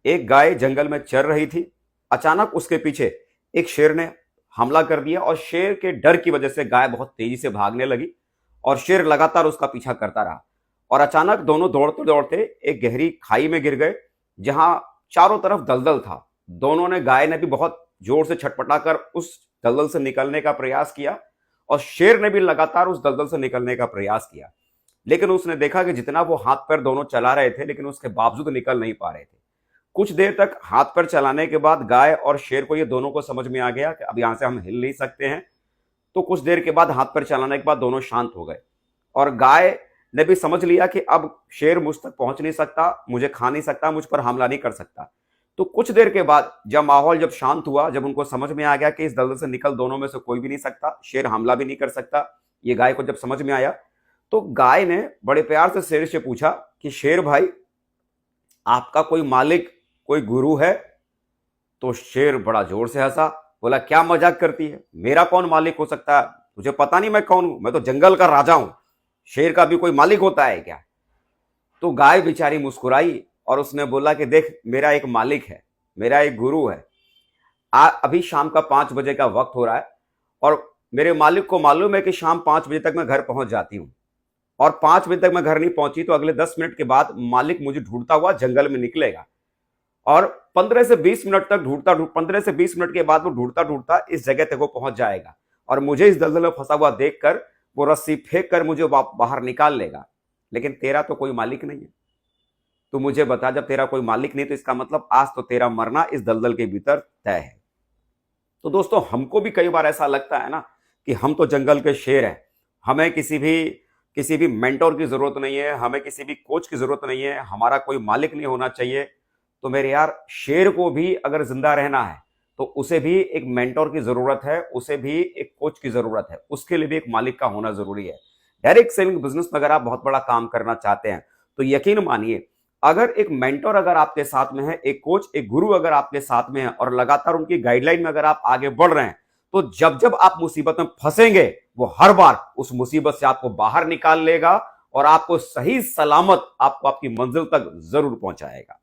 एक गाय जंगल में चर रही थी। अचानक उसके पीछे एक शेर ने हमला कर दिया और शेर के डर की वजह से गाय बहुत तेजी से भागने लगी और शेर लगातार उसका पीछा करता रहा। और अचानक दोनों दौड़ते दौड़ते एक गहरी खाई में गिर गए, जहां चारों तरफ दलदल था। दोनों ने गाय ने भी बहुत जोर से छटपटाकर उस दलदल से निकलने का प्रयास किया और शेर ने भी लगातार उस दलदल से निकलने का प्रयास किया। लेकिन उसने देखा कि जितना वो हाथ पैर दोनों चला रहे थे, लेकिन उसके बावजूद निकल नहीं पा रहे थे। कुछ देर तक हाथ पैर चलाने के बाद गाय और शेर को ये दोनों को समझ में आ गया कि अब यहां से हम हिल नहीं सकते हैं। तो कुछ देर के बाद हाथ पैर चलाने के बाद दोनों शांत हो गए और गाय ने भी समझ लिया कि अब शेर मुझ तक पहुंच नहीं सकता, मुझे खा नहीं सकता, मुझ पर हमला नहीं कर सकता। तो कुछ देर के बाद जब माहौल जब शांत हुआ, जब उनको समझ में आ गया कि इस दलदल से निकल दोनों में से कोई भी नहीं सकता, शेर हमला भी नहीं कर सकता, ये गाय को जब समझ में आया, तो गाय ने बड़े प्यार से शेर से पूछा कि शेर भाई, आपका कोई मालिक, कोई गुरु है? तो शेर बड़ा जोर से हंसा, बोला क्या मजाक करती है, मेरा कौन मालिक हो सकता है? तुझे पता नहीं मैं कौन हूं? मैं तो जंगल का राजा हूं। शेर का भी कोई मालिक होता है क्या? तो गाय बेचारी मुस्कुराई और उसने बोला कि देख, मेरा एक मालिक है, मेरा एक गुरु है। अभी शाम का 5 बजे का वक्त हो रहा है और मेरे मालिक को मालूम है कि शाम 5 बजे तक मैं घर पहुंच जाती हूं, और 5 बजे तक मैं घर नहीं पहुंची तो अगले 10 मिनट के बाद मालिक मुझे ढूंढता हुआ जंगल में निकलेगा और 15 से 20 मिनट के बाद वो ढूंढता ढूंढता इस जगह तक वो पहुंच जाएगा और मुझे इस दलदल में फंसा हुआ देखकर वो रस्सी फेंक कर मुझे बाहर निकाल लेगा। लेकिन तेरा तो कोई मालिक नहीं है। तो मुझे बता, जब तेरा कोई मालिक नहीं तो इसका मतलब आज तो तेरा मरना इस दलदल के भीतर तय है। तो दोस्तों, हमको भी कई बार ऐसा लगता है ना कि हम तो जंगल के शेर हैं, हमें किसी भी मेंटोर की जरूरत नहीं है, हमें किसी भी कोच की जरूरत नहीं है, हमारा कोई मालिक नहीं होना चाहिए। तो मेरे यार, शेर को भी अगर जिंदा रहना है तो उसे भी एक मेंटोर की जरूरत है, उसे भी एक कोच की जरूरत है, उसके लिए भी एक मालिक का होना जरूरी है। डायरेक्ट सेलिंग बिजनेस में अगर आप बहुत बड़ा काम करना चाहते हैं तो यकीन मानिए, अगर एक मेंटोर अगर आपके साथ में है, एक कोच, एक गुरु अगर आपके साथ में है और लगातार उनकी गाइडलाइन में अगर आप आगे बढ़ रहे हैं, तो जब जब आप मुसीबत में फंसेंगे, वो हर बार उस मुसीबत से आपको बाहर निकाल लेगा और आपको सही सलामत आपको आपकी मंजिल तक जरूर पहुंचाएगा।